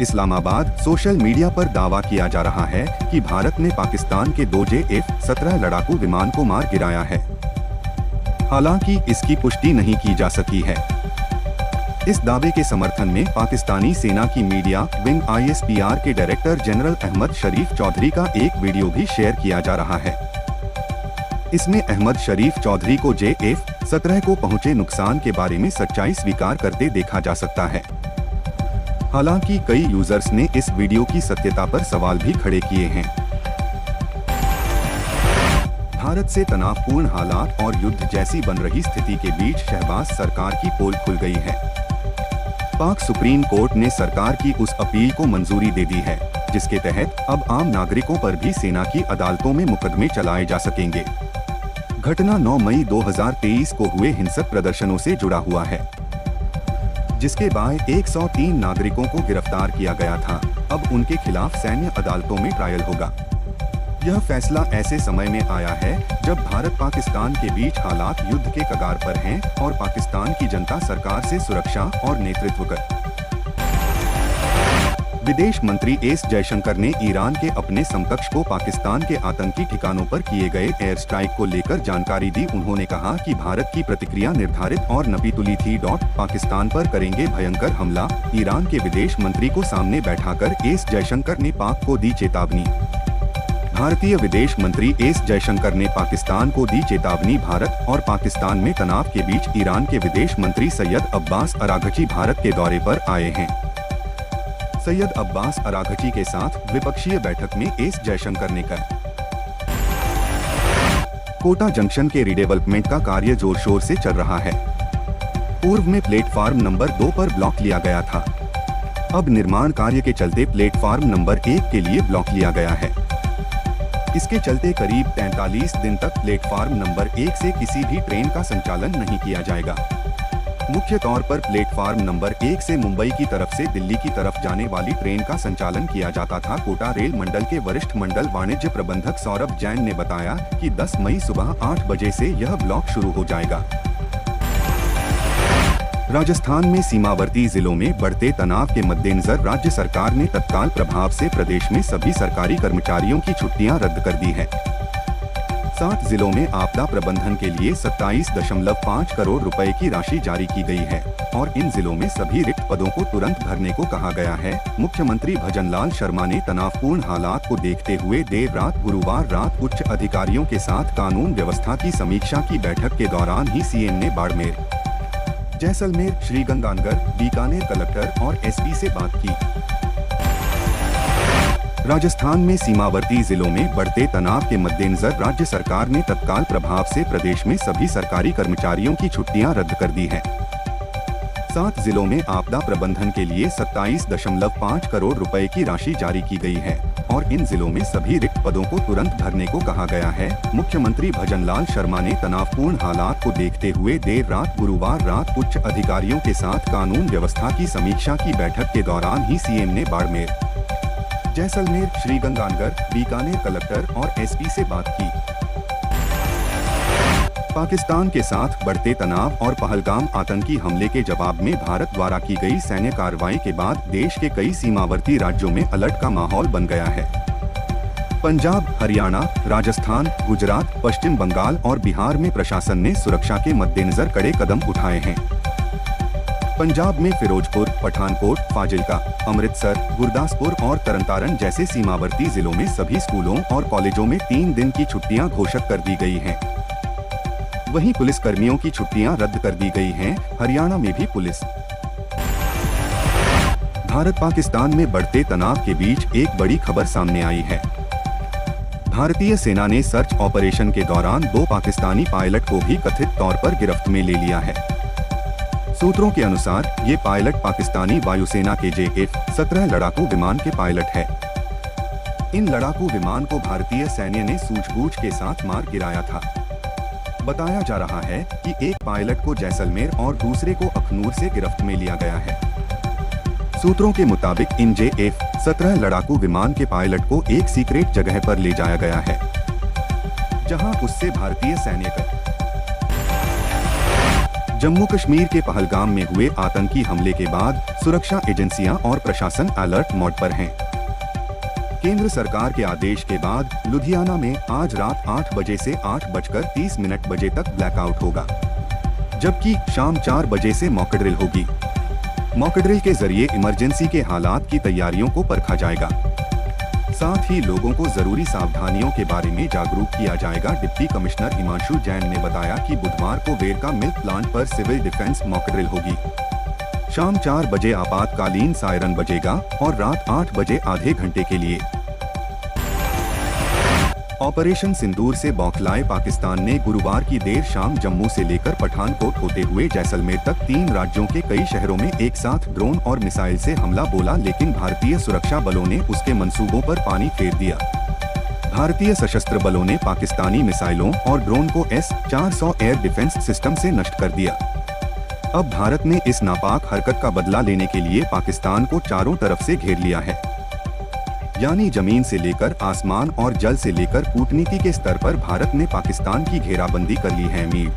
Islamabad social media पर दावा किया जा रहा है कि भारत ने पाकिस्तान के 2 F-17 लड़ाकू विमान को मार गिराया है। हालांकि इसकी पुष्टि नहीं की जा सकी है। इस दावे के समर्थन में पाकिस्तानी सेना की मीडिया विंग ISPR के डायरेक्टर जनरल अहमद शरीफ चौधरी का एक वीडियो भी शेयर किया जा रहा है। इसमें अहमद शरीफ चौधरी को F-17 को पहुंचे नुकसान के बारे में सच्चाई स्वीकार करते देखा जा सकता है। हालांकि कई यूजर्स ने इस वीडियो की सत्यता पर सवाल भी खड़े किए हैं। भारत से तनावपूर्ण हालात और युद्ध जैसी बन रही स्थिति के बीच शहबाज सरकार की पोल खुल गई है। पाक सुप्रीम कोर्ट ने सरकार की उस अपील को मंजूरी दे दी है, जिसके तहत अब आम नागरिकों पर भी सेना की अदालतों में मुकदमे चलाए जा सकेंगे। घटना 9 मई 2023 को हुए हिंसक प्रदर्शनों से जुड़ा हुआ है, जिसके बाद 103 नागरिकों को गिरफ्तार किया गया था। अब उनके खिलाफ सैन्य अदालतों में ट्रायल होगा। यह फैसला ऐसे समय में आया है जब भारत पाकिस्तान के बीच हालात युद्ध के कगार पर हैं और पाकिस्तान की जनता सरकार से सुरक्षा और नेतृत्व कर। विदेश मंत्री एस जयशंकर ने ईरान के अपने समकक्ष को पाकिस्तान के आतंकी ठिकानों पर किए गए एयर स्ट्राइक को लेकर जानकारी दी। उन्होंने कहा कि भारत की प्रतिक्रिया निर्धारित और नपीतुली थी। पाकिस्तान पर करेंगे भयंकर हमला। ईरान के विदेश मंत्री को सामने बैठाकर एस जयशंकर ने पाक को दी चेतावनी। भारतीय विदेश मंत्री एस जयशंकर ने पाकिस्तान को दी चेतावनी। भारत और पाकिस्तान में तनाव के बीच ईरान के विदेश मंत्री सैयद अब्बास अराघची भारत के दौरे पर आए हैं। सैयद अब्बास अराघची के साथ द्विपक्षीय बैठक में एस जयशंकर ने कहा, कोटा जंक्शन के रिडेवलपमेंट का कार्य जोर शोर से चल रहा है। पूर्व में प्लेटफार्म नंबर 2 पर ब्लॉक लिया गया था। अब निर्माण कार्य के चलते प्लेटफार्म नंबर 1 के लिए ब्लॉक लिया गया है। इसके चलते करीब 43 दिन तक प्लेटफार्म नंबर 1 से किसी भी ट्रेन का संचालन नहीं किया जाएगा। मुख्य तौर पर प्लेटफार्म नंबर 1 से मुंबई की तरफ से दिल्ली की तरफ जाने वाली ट्रेन का संचालन किया जाता था। कोटा रेल मंडल के वरिष्ठ मंडल वाणिज्य प्रबंधक सौरभ जैन ने बताया कि 10 मई सुबह 8 बजे से यह ब्लॉक शुरू हो जाएगा। राजस्थान में सीमावर्ती जिलों में बढ़ते तनाव के मद्देनजर राज्य सरकार ने तत्काल प्रभाव से प्रदेश में सभी सरकारी कर्मचारियों की छुट्टियां रद्द कर दी है। 7 जिलों में आपदा प्रबंधन के लिए 27.5 करोड़ रुपए की राशि जारी की गई है और इन जिलों में सभी रिक्त पदों को तुरंत भरने को कहा गया है। मुख्यमंत्री भजनलाल शर्मा ने तनावपूर्ण हालात को देखते हुए देर रात गुरुवार रात उच्च अधिकारियों के साथ कानून व्यवस्था की समीक्षा की बैठक के दौरान ही सीएम ने बाड़मेर, जैसलमेर, श्रीगंगानगर, बीकानेर कलेक्टर और एसपी से बात की। राजस्थान में सीमावर्ती जिलों में बढ़ते तनाव के मद्देनजर राज्य सरकार ने तत्काल प्रभाव से प्रदेश में सभी सरकारी कर्मचारियों की छुट्टियां रद्द कर दी हैं। 7 जिलों में आपदा प्रबंधन के लिए 27.5 करोड़ रुपए की राशि जारी की गई है और इन जिलों में सभी रिक्त पदों को तुरंत भरने को कहा गया है। मुख्यमंत्री भजनलाल शर्मा ने तनावपूर्ण हालात को देखते हुए देर रात गुरुवार रात उच्च अधिकारियों के साथ कानून व्यवस्था की समीक्षा की बैठक के दौरान ही सीएम ने बाड़मेर, जैसलमेर, श्रीगंगानगर, बीकानेर कलेक्टर और एसपी से बात की। पाकिस्तान के साथ बढ़ते तनाव और पहलगाम आतंकी हमले के जवाब में भारत द्वारा की गई सैन्य कार्रवाई के बाद देश के कई सीमावर्ती राज्यों में अलर्ट का माहौल बन गया है। पंजाब, हरियाणा, राजस्थान, गुजरात, पश्चिम बंगाल और बिहार में प्रशासन ने सुरक्षा के मद्देनजर कड़े कदम उठाए हैं। पंजाब में फिरोजपुर, पठानकोट, फाजिल्का, अमृतसर, गुरदासपुर और तरनतारन जैसे सीमावर्ती जिलों में सभी स्कूलों और कॉलेजों में 3 दिन की छुट्टियां घोषित कर दी गई हैं। वहीं पुलिस कर्मियों की छुट्टियां रद्द कर दी गई हैं। हरियाणा में भी पुलिस। भारत पाकिस्तान में बढ़ते तनाव के बीच एक बड़ी खबर सामने आई है। भारतीय सेना ने सर्च ऑपरेशन के दौरान 2 पाकिस्तानी पायलट को भी कथित तौर पर गिरफ्त में ले लिया है। सूत्रों के अनुसार ये पायलट पाकिस्तानी वायुसेना के F-17 लड़ाकू विमान के पायलट है। इन लड़ाकू विमान को भारतीय सैन्य ने सूझबूझ के साथ मार गिराया था। बताया जा रहा है कि एक पायलट को जैसलमेर और दूसरे को अखनूर से गिरफ्त में लिया गया है। सूत्रों के मुताबिक इन F-17 लड़ाकू विमान के पायलट को एक सीक्रेट जगह पर ले जाया गया है, जहां उससे भारतीय सैन्य का जम्मू कश्मीर के पहलगाम में हुए आतंकी हमले के बाद सुरक्षा एजेंसियां और प्रशासन अलर्ट मोड पर हैं। केंद्र सरकार के आदेश के बाद लुधियाना में आज रात 8 बजे से 8:30 बजे तक ब्लैकआउट होगा, जबकि शाम 4 बजे से मॉक ड्रिल होगी। मॉक ड्रिल के जरिए इमरजेंसी के हालात की तैयारियों को परखा जाएगा। साथ ही लोगों को जरूरी सावधानियों के बारे में जागरूक किया जाएगा। डिप्टी कमिश्नर हिमांशु जैन ने बताया कि बुधवार को वेरका मिल्क प्लांट पर सिविल डिफेंस मॉक ड्रिल होगी। शाम 4 बजे आपातकालीन सायरन बजेगा और रात 8 बजे आधे घंटे के लिए। ऑपरेशन सिंदूर से बौखलाए पाकिस्तान ने गुरुवार की देर शाम जम्मू से लेकर पठानकोट होते हुए जैसलमेर तक 3 राज्यों के कई शहरों में एक साथ ड्रोन और मिसाइल से हमला बोला, लेकिन भारतीय सुरक्षा बलों ने उसके मंसूबों पर पानी फेर दिया। भारतीय सशस्त्र बलों ने पाकिस्तानी मिसाइलों और ड्रोन को S-400 एयर डिफेंस सिस्टम से नष्ट कर दिया। अब भारत ने इस नापाक हरकत का बदला लेने के लिए पाकिस्तान को चारों तरफ से घेर लिया है, यानी जमीन से लेकर आसमान और जल से लेकर कूटनीति के स्तर पर भारत ने पाकिस्तान की घेराबंदी कर ली है। मीर